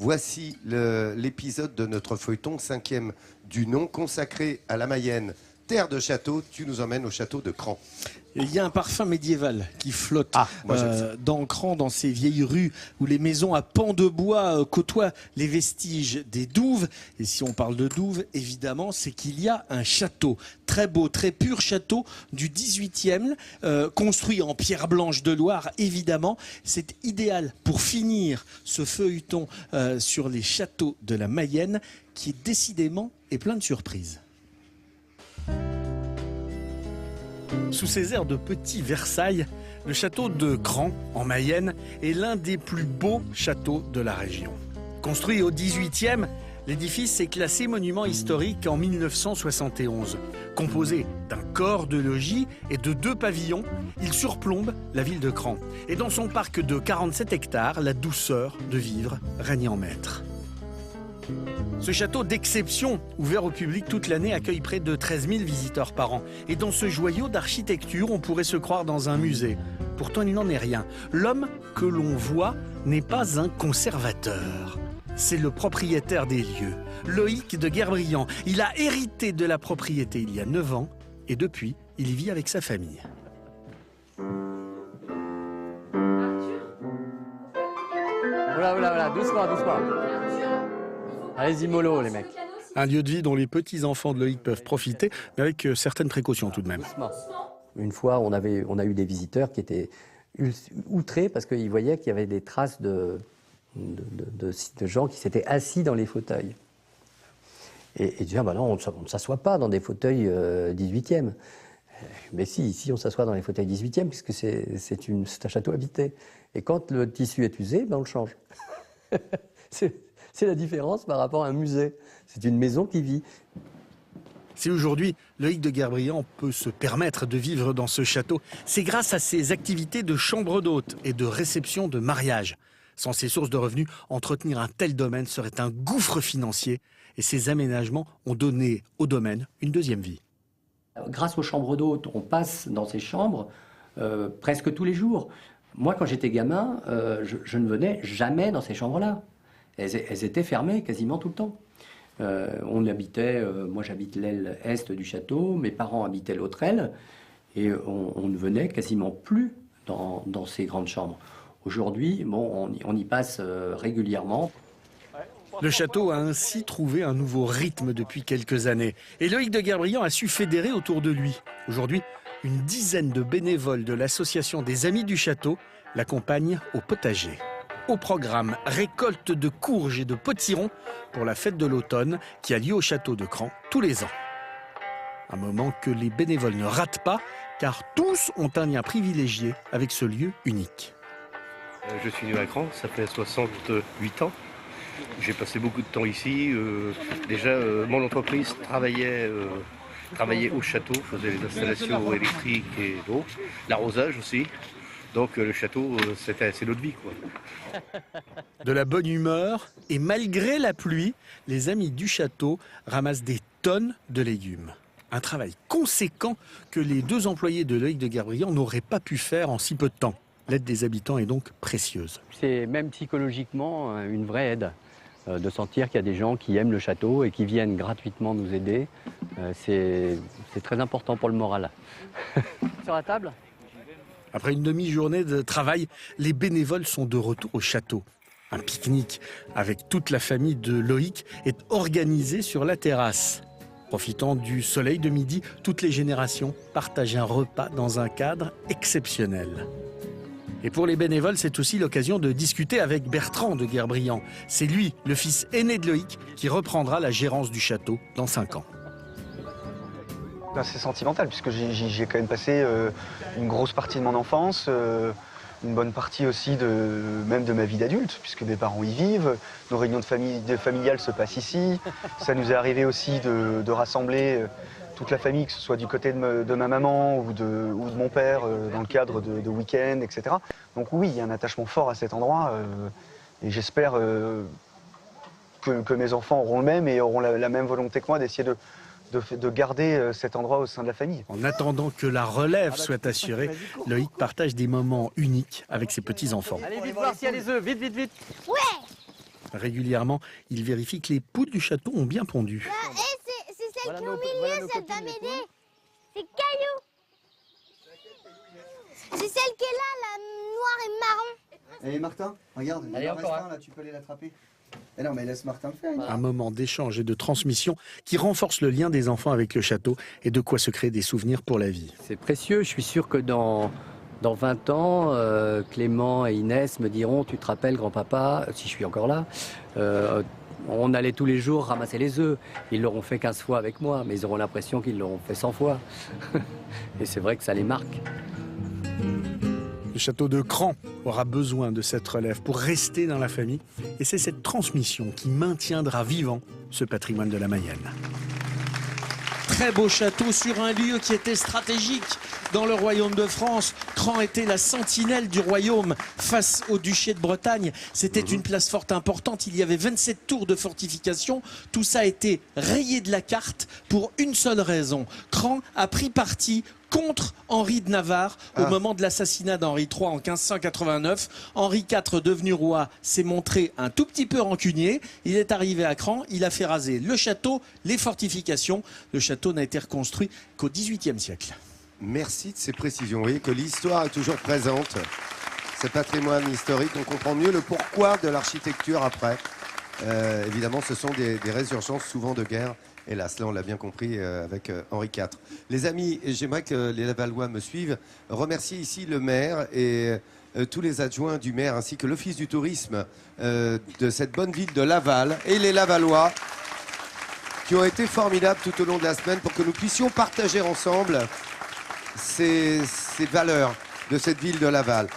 Voici l'épisode de notre feuilleton 5e du nom consacré à la Mayenne. Terre de château, tu nous emmènes au château de Cran. Il y a un parfum médiéval qui flotte dans Cran, dans ces vieilles rues où les maisons à pans de bois côtoient les vestiges des douves. Et si on parle de douves, évidemment, c'est qu'il y a un château. Très beau, très pur château du 18e, construit en pierre blanche de Loire, évidemment. C'est idéal pour finir ce feuilleton sur les châteaux de la Mayenne qui, décidément, est plein de surprises. Sous ces airs de petit Versailles, le château de Cran, en Mayenne, est l'un des plus beaux châteaux de la région. Construit au XVIIIe, l'édifice est classé monument historique en 1971. Composé d'un corps de logis et de 2 pavillons, il surplombe la ville de Cran. Et dans son parc de 47 hectares, la douceur de vivre règne en maître. Ce château d'exception, ouvert au public toute l'année, accueille près de 13 000 visiteurs par an. Et dans ce joyau d'architecture, on pourrait se croire dans un musée. Pourtant, il n'en est rien. L'homme que l'on voit n'est pas un conservateur. C'est le propriétaire des lieux, Loïc de Guerbriant. Il a hérité de la propriété il y a 9 ans et depuis, il y vit avec sa famille. Voilà, doucement. Allez-y mollo les mecs. Un lieu de vie dont les petits-enfants de Loïc peuvent profiter, mais avec certaines précautions tout de même. Une fois, on a eu des visiteurs qui étaient outrés parce qu'ils voyaient qu'il y avait des traces de gens qui s'étaient assis dans les fauteuils. Et disaient, bah non, on ne s'assoit pas dans des fauteuils 18e. Mais si, ici on s'assoit dans les fauteuils 18e puisque c'est un château habité. Et quand le tissu est usé, ben on le change. C'est la différence par rapport à un musée. C'est une maison qui vit. Si aujourd'hui, Loïc de Guerbriant peut se permettre de vivre dans ce château, c'est grâce à ses activités de chambre d'hôte et de réception de mariage. Sans ces sources de revenus, entretenir un tel domaine serait un gouffre financier. Et ces aménagements ont donné au domaine une deuxième vie. Grâce aux chambres d'hôtes, on passe dans ces chambres presque tous les jours. Moi, quand j'étais gamin, je ne venais jamais dans ces chambres-là. Elles étaient fermées quasiment tout le temps. On habitait, moi j'habite l'aile est du château, mes parents habitaient l'autre aile, et on ne venait quasiment plus dans ces grandes chambres. Aujourd'hui, bon, on y passe régulièrement. Le château a ainsi trouvé un nouveau rythme depuis quelques années. Et Loïc de Guerbriant a su fédérer autour de lui. Aujourd'hui, une dizaine de bénévoles de l'association des Amis du Château l'accompagnent au potager. Au programme, récolte de courges et de potirons pour la fête de l'automne qui a lieu au château de Cran tous les ans. Un moment que les bénévoles ne ratent pas car tous ont un lien privilégié avec ce lieu unique. Je suis né à Cran, ça fait 68 ans. J'ai passé beaucoup de temps ici. Déjà, mon entreprise travaillait au château, faisait les installations électriques et d'eau, l'arrosage aussi. Donc le château, c'est notre vie, quoi. De la bonne humeur et malgré la pluie, les amis du château ramassent des tonnes de légumes. Un travail conséquent que les 2 employés de Loïc de Guerbriant n'auraient pas pu faire en si peu de temps. L'aide des habitants est donc précieuse. C'est même psychologiquement une vraie aide de sentir qu'il y a des gens qui aiment le château et qui viennent gratuitement nous aider. C'est très important pour le moral. Sur la table ? Après une demi-journée de travail, les bénévoles sont de retour au château. Un pique-nique avec toute la famille de Loïc est organisé sur la terrasse. Profitant du soleil de midi, toutes les générations partagent un repas dans un cadre exceptionnel. Et pour les bénévoles, c'est aussi l'occasion de discuter avec Bertrand de Guerbriant. C'est lui, le fils aîné de Loïc, qui reprendra la gérance du château dans 5 ans. C'est sentimental puisque j'y ai quand même passé une grosse partie de mon enfance, une bonne partie aussi même de ma vie d'adulte puisque mes parents y vivent, nos réunions familiales se passent ici. Ça nous est arrivé aussi de rassembler toute la famille, que ce soit du côté de ma maman ou de mon père dans le cadre de week-ends, etc. Donc oui, il y a un attachement fort à cet endroit et j'espère que mes enfants auront le même et auront la même volonté que moi d'essayer de garder cet endroit au sein de la famille. En attendant que la relève soit assurée, Loïc partage des moments uniques avec ses petits-enfants. Allez vite voir s'il y a les œufs, vite. Ouais. Régulièrement, il vérifie que les poules du château ont bien pondu. C'est celle qui est au milieu, celle va m'aider. C'est Caillou. C'est celle qui est là, la noire et marron. Allez Martin, regarde, il Allez, en reste encore un là, tu peux aller l'attraper. Eh non mais laisse Martin le faire. Un moment d'échange et de transmission qui renforce le lien des enfants avec le château et de quoi se créer des souvenirs pour la vie. C'est précieux. Je suis sûr que dans 20 ans, Clément et Inès me diront, tu te rappelles grand-papa, si je suis encore là, on allait tous les jours ramasser les œufs. Ils l'auront fait 15 fois avec moi, mais ils auront l'impression qu'ils l'auront fait 100 fois. Et c'est vrai que ça les marque. Le château de Cran aura besoin de cette relève pour rester dans la famille. Et c'est cette transmission qui maintiendra vivant ce patrimoine de la Mayenne. Très beau château sur un lieu qui était stratégique dans le royaume de France. Cran était la sentinelle du royaume face au duché de Bretagne. C'était une place forte importante. Il y avait 27 tours de fortification. Tout ça a été rayé de la carte pour une seule raison. Cran a pris parti contre Henri de Navarre au moment de l'assassinat d'Henri III en 1589. Henri IV, devenu roi, s'est montré un tout petit peu rancunier. Il est arrivé à Cran, il a fait raser le château, les fortifications. Le château n'a été reconstruit qu'au XVIIIe siècle. Merci de ces précisions. Vous voyez que l'histoire est toujours présente. Ce patrimoine historique, on comprend mieux le pourquoi de l'architecture après. Évidemment, ce sont des résurgences souvent de guerre. Hélas, là, on l'a bien compris avec Henri IV. Les amis, j'aimerais que les Lavallois me suivent. Remercier ici le maire et tous les adjoints du maire, ainsi que l'office du tourisme de cette bonne ville de Laval et les Lavallois qui ont été formidables tout au long de la semaine pour que nous puissions partager ensemble ces valeurs de cette ville de Laval.